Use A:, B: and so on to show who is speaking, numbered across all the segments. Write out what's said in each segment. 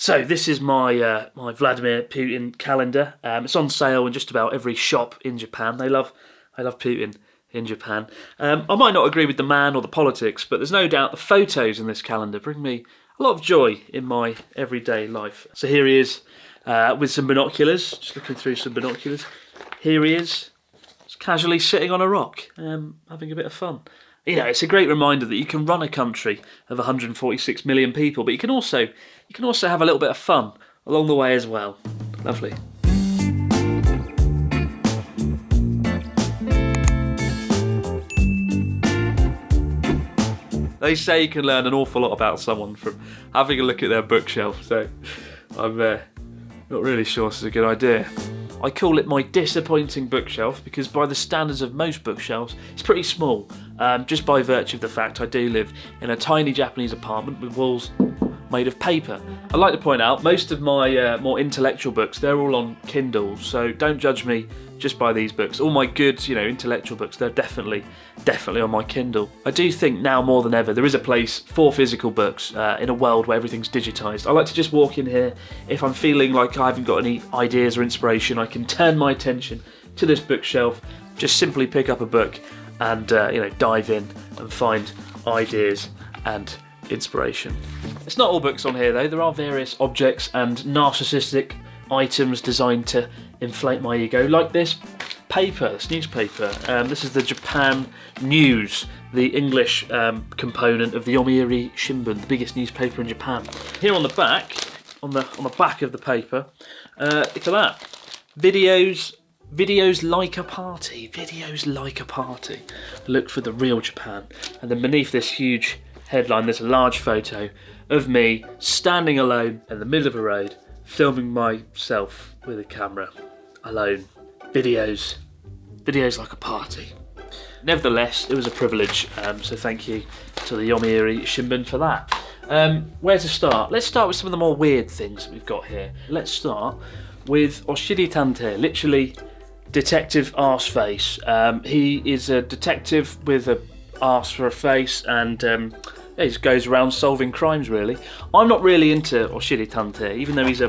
A: So this is my my Vladimir Putin calendar. It's on sale in just about every shop in Japan. I love Putin in Japan. I might not agree with the man or the politics, but there's no doubt the photos in this calendar bring me a lot of joy in my everyday life. So here he is with some binoculars, just looking through some binoculars. Here he is, just casually sitting on a rock, having a bit of fun. You know, it's a great reminder that you can run a country of 146 million people, but you can also have a little bit of fun along the way as well. Lovely. They say you can learn an awful lot about someone from having a look at their bookshelf, so I'm not really sure this is a good idea. I call it my disappointing bookshelf because by the standards of most bookshelves, it's pretty small, just by virtue of the fact I do live in a tiny Japanese apartment with walls made of paper. I'd like to point out, most of my more intellectual books, they're all on Kindle, so don't judge me just by these books. All my good, intellectual books, they're definitely on my Kindle. I do think now more than ever, there is a place for physical books in a world where everything's digitised. I like to just walk in here. If I'm feeling like I haven't got any ideas or inspiration, I can turn my attention to this bookshelf, just simply pick up a book and dive in and find ideas and inspiration. It's not all books on here though. There are various objects and narcissistic items designed to inflate my ego, like this paper, this newspaper. This is the Japan News, the English component of the Yomiuri Shimbun, the biggest newspaper in Japan. Here on the back, on the back of the paper, look at that. Videos like a party. Videos like a party. Look for the real Japan. And then beneath this huge headline, there's a large photo of me standing alone in the middle of a road, filming myself with a camera, alone. Videos like a party. Nevertheless, it was a privilege, so thank you to the Yomiuri Shimbun for that. Where to start? Let's start with some of the more weird things we've got here. Let's start with Oshiri Tante, literally Detective Arseface. He is a detective with a arse for a face, and he just goes around solving crimes, really. I'm not really into Oshiri Tante, even though he's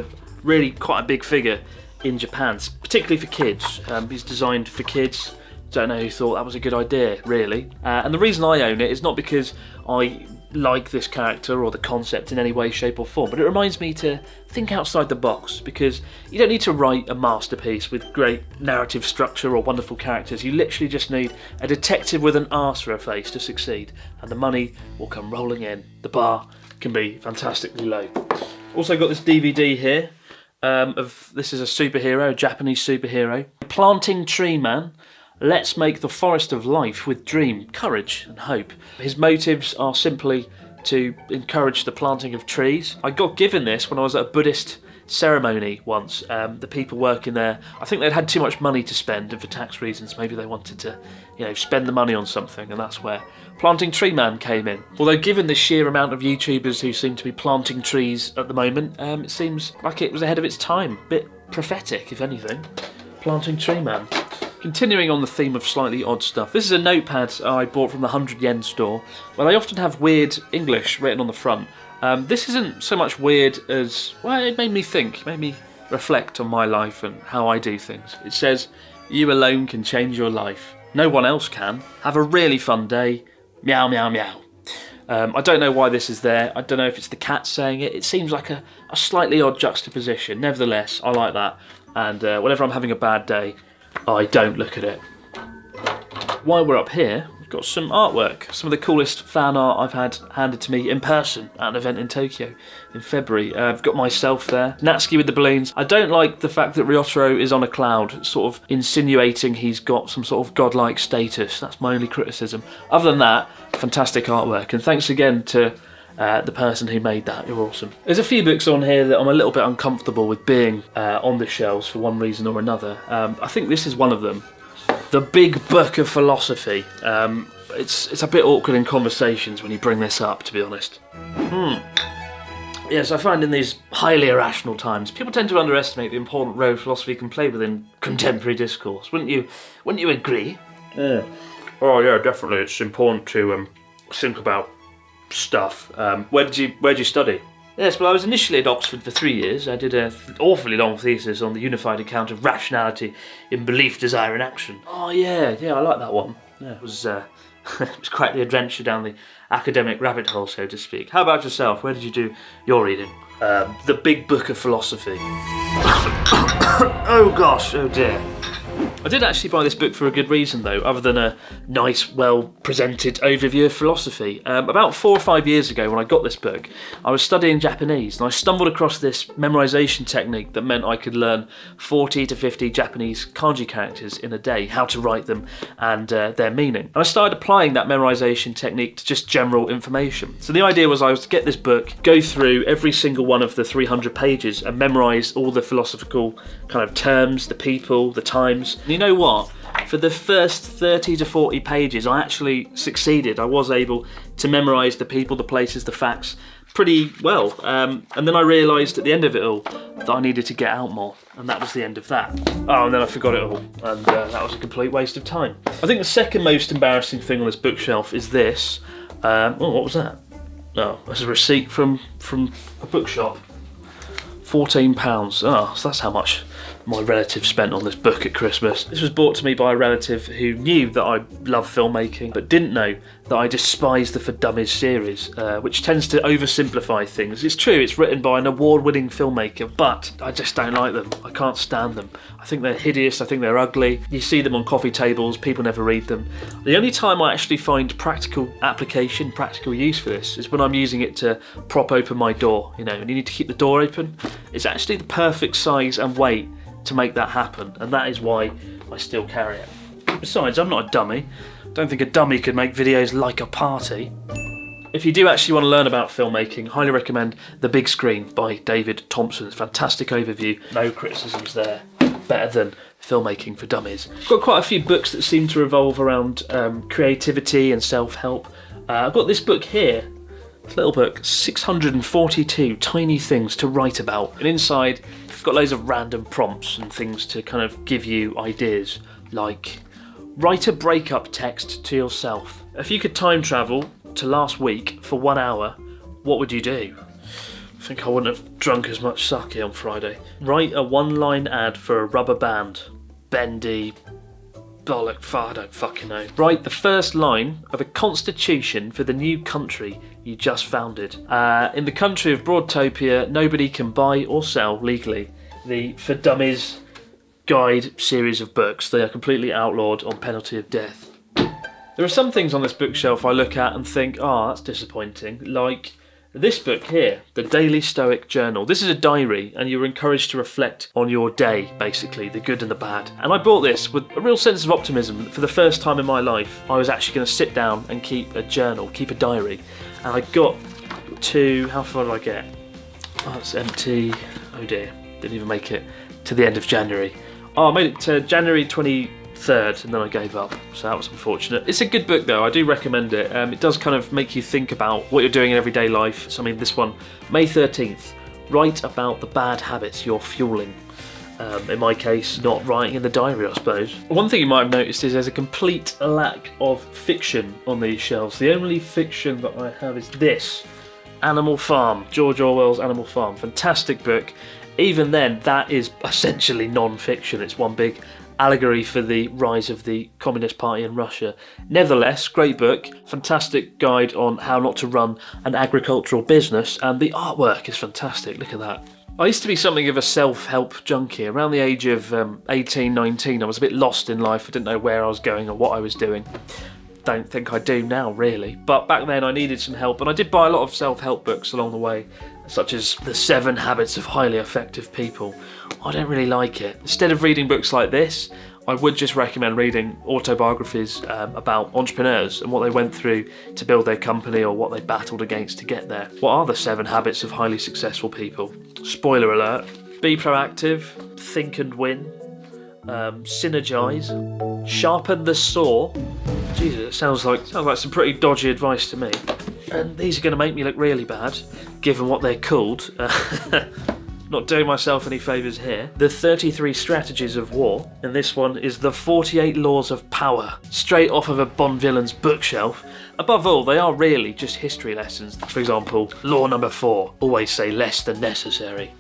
A: really quite a big figure in Japan, particularly for kids. He's designed for kids. Don't know who thought that was a good idea, really. And the reason I own it is not because I like this character or the concept in any way, shape or form, but it reminds me to think outside the box, because you don't need to write a masterpiece with great narrative structure or wonderful characters. You literally just need a detective with an arse for a face to succeed, and the money will come rolling in. The bar can be fantastically low. Also got this DVD here this is a superhero, a Japanese superhero. Planting Tree Man. Let's make the forest of life with dream, courage and hope. His motives are simply to encourage the planting of trees. I got given this when I was at a Buddhist ceremony once. The people working there, I think they'd had too much money to spend, and for tax reasons maybe they wanted to spend the money on something, and that's where Planting Tree Man came in. Although given the sheer amount of YouTubers who seem to be planting trees at the moment, it seems like it was ahead of its time. Bit prophetic, if anything. Planting Tree Man. Continuing on the theme of slightly odd stuff, this is a notepad I bought from the 100 yen store, where they often have weird English written on the front. This isn't so much weird as, well, it made me think, made me reflect on my life and how I do things. It says, "You alone can change your life. No one else can. Have a really fun day. Meow, meow, meow." I don't know why this is there. I don't know if it's the cat saying it. It seems like a slightly odd juxtaposition. Nevertheless, I like that. And whenever I'm having a bad day, I don't look at it. While we're up here, we've got some artwork. Some of the coolest fan art I've had handed to me in person at an event in Tokyo in February. I've got myself there, Natsuki with the balloons. I don't like the fact that Ryotaro is on a cloud, sort of insinuating he's got some sort of godlike status. That's my only criticism. Other than that, fantastic artwork. And thanks again to the person who made that. You're awesome. There's a few books on here that I'm a little bit uncomfortable with being on the shelves for one reason or another. I think this is one of them. The Big Book of Philosophy. It's a bit awkward in conversations when you bring this up, to be honest. Yes, I find in these highly irrational times, people tend to underestimate the important role philosophy can play within contemporary discourse. Wouldn't you agree? Yeah. Oh yeah, definitely. It's important to think about stuff. Where did you study? Yes, well, I was initially at Oxford for 3 years. I did an awfully long thesis on the unified account of rationality in belief, desire and action. Oh yeah, I like that one. Yeah, it was it was quite the adventure down the academic rabbit hole, so to speak. How about yourself? Where did you do your reading? The Big Book of Philosophy. Oh gosh, oh dear. I did actually buy this book for a good reason though, other than a nice, well-presented overview of philosophy. About 4 or 5 years ago when I got this book, I was studying Japanese and I stumbled across this memorization technique that meant I could learn 40 to 50 Japanese kanji characters in a day, how to write them and their meaning. And I started applying that memorization technique to just general information. So the idea was I was to get this book, go through every single one of the 300 pages and memorize all the philosophical kind of terms, the people, the times. And you know what? For the first 30 to 40 pages, I actually succeeded. I was able to memorise the people, the places, the facts pretty well. And then I realised at the end of it all that I needed to get out more. And that was the end of that. Oh, and then I forgot it all. And that was a complete waste of time. I think the second most embarrassing thing on this bookshelf is this. Oh, what was that? Oh, that's a receipt from a bookshop. £14. Oh, so that's how much my relative spent on this book at Christmas. This was bought to me by a relative who knew that I love filmmaking, but didn't know that I despise the For Dummies series, which tends to oversimplify things. It's true, it's written by an award-winning filmmaker, but I just don't like them. I can't stand them. I think they're hideous, I think they're ugly. You see them on coffee tables, people never read them. The only time I actually find practical application, practical use for this, is when I'm using it to prop open my door, and you need to keep the door open. It's actually the perfect size and weight to make that happen, and that is why I still carry it. Besides, I'm not a dummy. Don't think a dummy could make videos like a party. If you do actually want to learn about filmmaking, highly recommend The Big Screen by David Thompson. It's a fantastic overview, no criticisms there. Better than Filmmaking for Dummies. I've got quite a few books that seem to revolve around creativity and self-help. I've got this book here. Little book, 642 tiny things to write about, and inside you've got loads of random prompts and things to kind of give you ideas, like write a breakup text to yourself. If you could time travel to last week for 1 hour, what would you do? I think I wouldn't have drunk as much sake on Friday. Write a one-line ad for a rubber band. Bendy bollock, I don't fucking know. Write the first line of a constitution for the new country you just founded. In the country of Broadtopia, nobody can buy or sell legally. The For Dummies guide series of books. They are completely outlawed on penalty of death. There are some things on this bookshelf I look at and think, that's disappointing. Like this book here, The Daily Stoic Journal. This is a diary and you're encouraged to reflect on your day, basically, the good and the bad. And I bought this with a real sense of optimism. For the first time in my life, I was actually going to sit down and keep a journal, keep a diary. And I got to, how far did I get? Oh, it's empty. Oh dear, didn't even make it to the end of January. Oh, I made it to January 23rd and then I gave up, so that was unfortunate. It's a good book though, I do recommend it. It does kind of make you think about what you're doing in everyday life. So I mean, this one, May 13th, write about the bad habits you're fueling. In my case, not writing in the diary, I suppose. One thing you might have noticed is there's a complete lack of fiction on these shelves. The only fiction that I have is this, Animal Farm, George Orwell's Animal Farm. Fantastic book. Even then, that is essentially non-fiction. It's one big allegory for the rise of the Communist Party in Russia. Nevertheless, great book, fantastic guide on how not to run an agricultural business, and the artwork is fantastic. Look at that. I used to be something of a self-help junkie. Around the age of 18, 19, I was a bit lost in life. I didn't know where I was going or what I was doing. Don't think I do now, really. But back then I needed some help, and I did buy a lot of self-help books along the way, such as The 7 Habits of Highly Effective People. I don't really like it. Instead of reading books like this, I would just recommend reading autobiographies about entrepreneurs and what they went through to build their company or what they battled against to get there. What are the 7 habits of highly successful people? Spoiler alert. Be proactive, think and win, synergize, sharpen the saw. Jesus, it sounds like some pretty dodgy advice to me. And these are going to make me look really bad, given what they're called. not doing myself any favours here. The 33 Strategies of War, and this one is the 48 Laws of Power, straight off of a Bond villain's bookshelf. Above all, they are really just history lessons. For example, law number 4, always say less than necessary.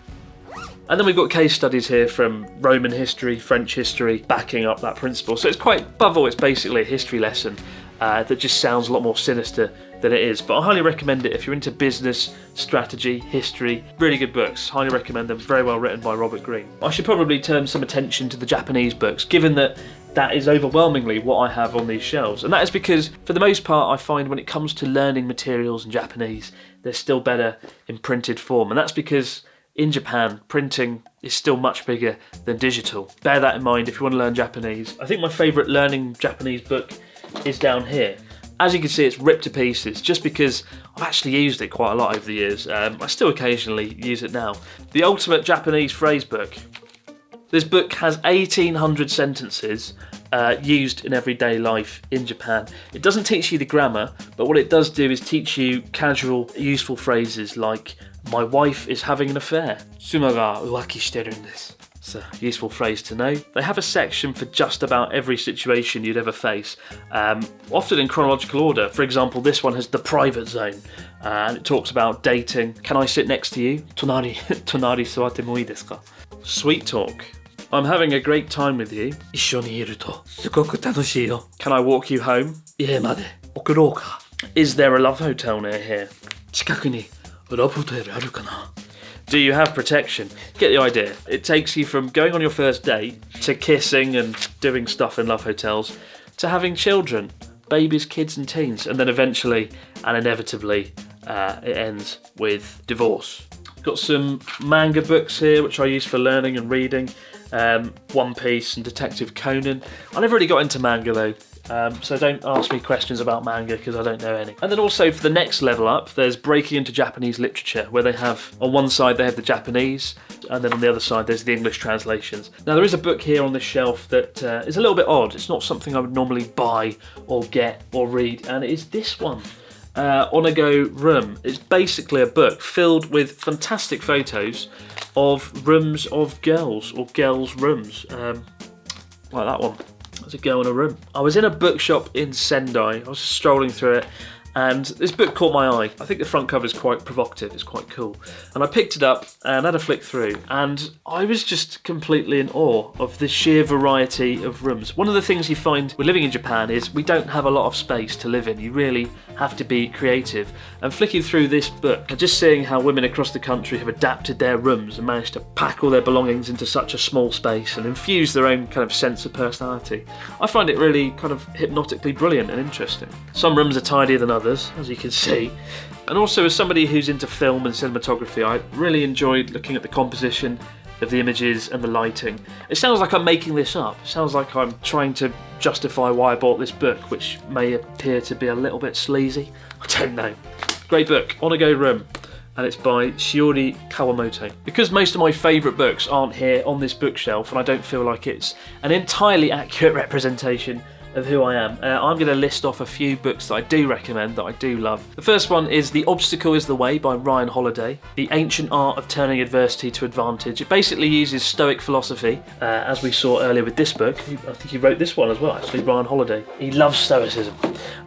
A: And then we've got case studies here from Roman history, French history, backing up that principle. So it's quite, above all, it's basically a history lesson that just sounds a lot more sinister than it is. But I highly recommend it if you're into business, strategy, history. Really good books, highly recommend them, very well written by Robert Greene. I should probably turn some attention to the Japanese books, given that that is overwhelmingly what I have on these shelves. And that is because, for the most part, I find when it comes to learning materials in Japanese, they're still better in printed form. And that's because in Japan, printing is still much bigger than digital. Bear that in mind if you want to learn Japanese. I think my favourite learning Japanese book is down here. As you can see, it's ripped to pieces just because I've actually used it quite a lot over the years. I still occasionally use it now. The Ultimate Japanese Phrase Book. This book has 1,800 sentences used in everyday life in Japan. It doesn't teach you the grammar, but what it does do is teach you casual, useful phrases like, my wife is having an affair. Tsuma ga uwaki shiteru n desu. It's a useful phrase to know. They have a section for just about every situation you'd ever face, often in chronological order. For example, this one has the private zone, and it talks about dating. Can I sit next to you? Tonari suwatte mo ii desu ka? Sweet talk. I'm having a great time with you. 一緒にいるとすごく楽しいよ. Can I walk you home? 家まで送ろうか? Is there a love hotel near here? 近くにラブホテルあるかな? Do you have protection? Get the idea. It takes you from going on your first date to kissing and doing stuff in love hotels to having children, babies, kids and teens, and then eventually and inevitably it ends with divorce. Got some manga books here which I use for learning and reading. One Piece and Detective Conan. I never really got into manga though. So don't ask me questions about manga because I don't know any. And then also for the next level up, there's breaking into Japanese literature, where they have, on one side they have the Japanese, and then on the other side there's the English translations. Now there is a book here on this shelf that is a little bit odd. It's not something I would normally buy or get or read, and it is this one. Onago Room. It's basically a book filled with fantastic photos of rooms of girls, or girls' rooms, like that one. There's a girl in a room. I was in a bookshop in Sendai. I was just strolling through it, and this book caught my eye. I think the front cover is quite provocative, it's quite cool. And I picked it up and had a flick through, and I was just completely in awe of the sheer variety of rooms. One of the things you find when living in Japan is we don't have a lot of space to live in. You really have to be creative. And flicking through this book and just seeing how women across the country have adapted their rooms and managed to pack all their belongings into such a small space and infuse their own kind of sense of personality, I find it really kind of hypnotically brilliant and interesting. Some rooms are tidier than others, as you can see. And also, as somebody who's into film and cinematography, I really enjoyed looking at the composition of the images and the lighting. It sounds like I'm making this up. It sounds like I'm trying to justify why I bought this book, which may appear to be a little bit sleazy. I don't know. Great book, Onago Room, and it's by Shiori Kawamoto. Because most of my favourite books aren't here on this bookshelf, and I don't feel like it's an entirely accurate representation of who I am, I'm going to list off a few books that I do recommend, that I do love. The first one is The Obstacle is the Way by Ryan Holiday, the ancient art of turning adversity to advantage. It basically uses Stoic philosophy, as we saw earlier with this book. I think he wrote this one as well, actually, Ryan Holiday. He loves Stoicism.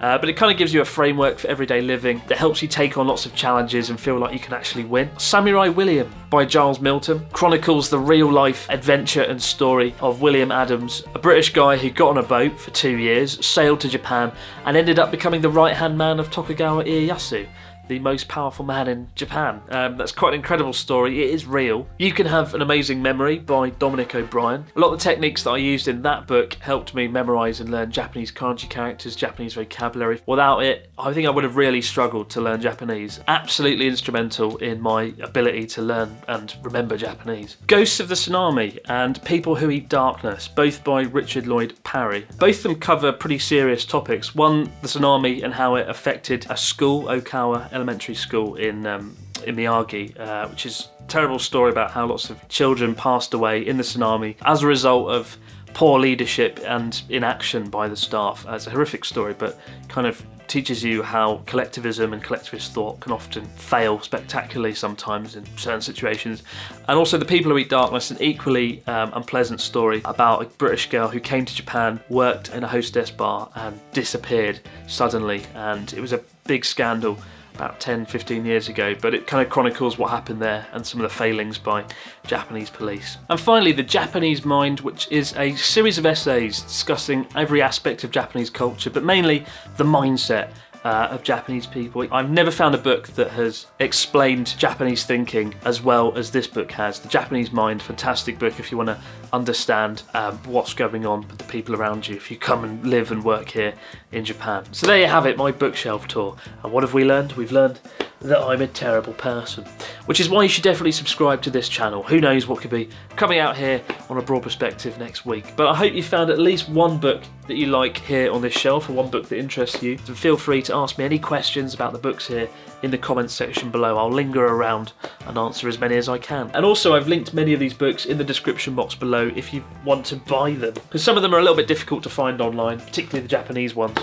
A: But it kind of gives you a framework for everyday living that helps you take on lots of challenges and feel like you can actually win. Samurai William by Giles Milton chronicles the real-life adventure and story of William Adams, a British guy who got on a boat for 2 years, sailed to Japan, and ended up becoming the right-hand man of Tokugawa Ieyasu, the most powerful man in Japan. That's quite an incredible story. It is real. You Can Have an Amazing Memory by Dominic O'Brien. A lot of the techniques that I used in that book helped me memorise and learn Japanese kanji characters, Japanese vocabulary. Without it, I think I would have really struggled to learn Japanese. Absolutely instrumental in my ability to learn and remember Japanese. Ghosts of the Tsunami and People Who Eat Darkness, both by Richard Lloyd Parry. Both of them cover pretty serious topics. One, the tsunami and how it affected a school, Okawa Elementary School in Miyagi, which is a terrible story about how lots of children passed away in the tsunami as a result of poor leadership and inaction by the staff. It's a horrific story, but kind of teaches you how collectivism and collectivist thought can often fail spectacularly sometimes in certain situations. And also The People Who Eat Darkness, an equally unpleasant story about a British girl who came to Japan, worked in a hostess bar and disappeared suddenly, and it was a big scandal about 10-15 years ago, but it kind of chronicles what happened there and some of the failings by Japanese police. And finally, The Japanese Mind, which is a series of essays discussing every aspect of Japanese culture, but mainly the mindset of Japanese people. I've never found a book that has explained Japanese thinking as well as this book has. The Japanese Mind, fantastic book if you want to understand what's going on with the people around you if you come and live and work here in Japan. So there you have it, my bookshelf tour. And what have we learned? We've learned that I'm a terrible person, which is why you should definitely subscribe to this channel. Who knows what could be coming out here on A Broad Perspective next week. But I hope you found at least one book that you like here on this shelf, or one book that interests you. So feel free to ask me any questions about the books here in the comments section below. I'll linger around and answer as many as I can. And also I've linked many of these books in the description box below if you want to buy them, because some of them are a little bit difficult to find online, particularly the Japanese ones.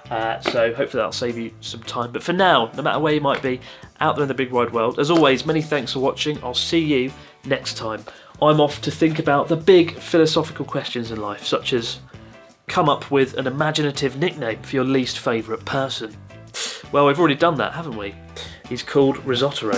A: So hopefully that'll save you some time. But for now, no matter where you might be out there in the big wide world, as always, many thanks for watching. I'll see you next time. I'm off to think about the big philosophical questions in life, such as come up with an imaginative nickname for your least favourite person. Well, we've already done that, haven't we? He's called Risotto.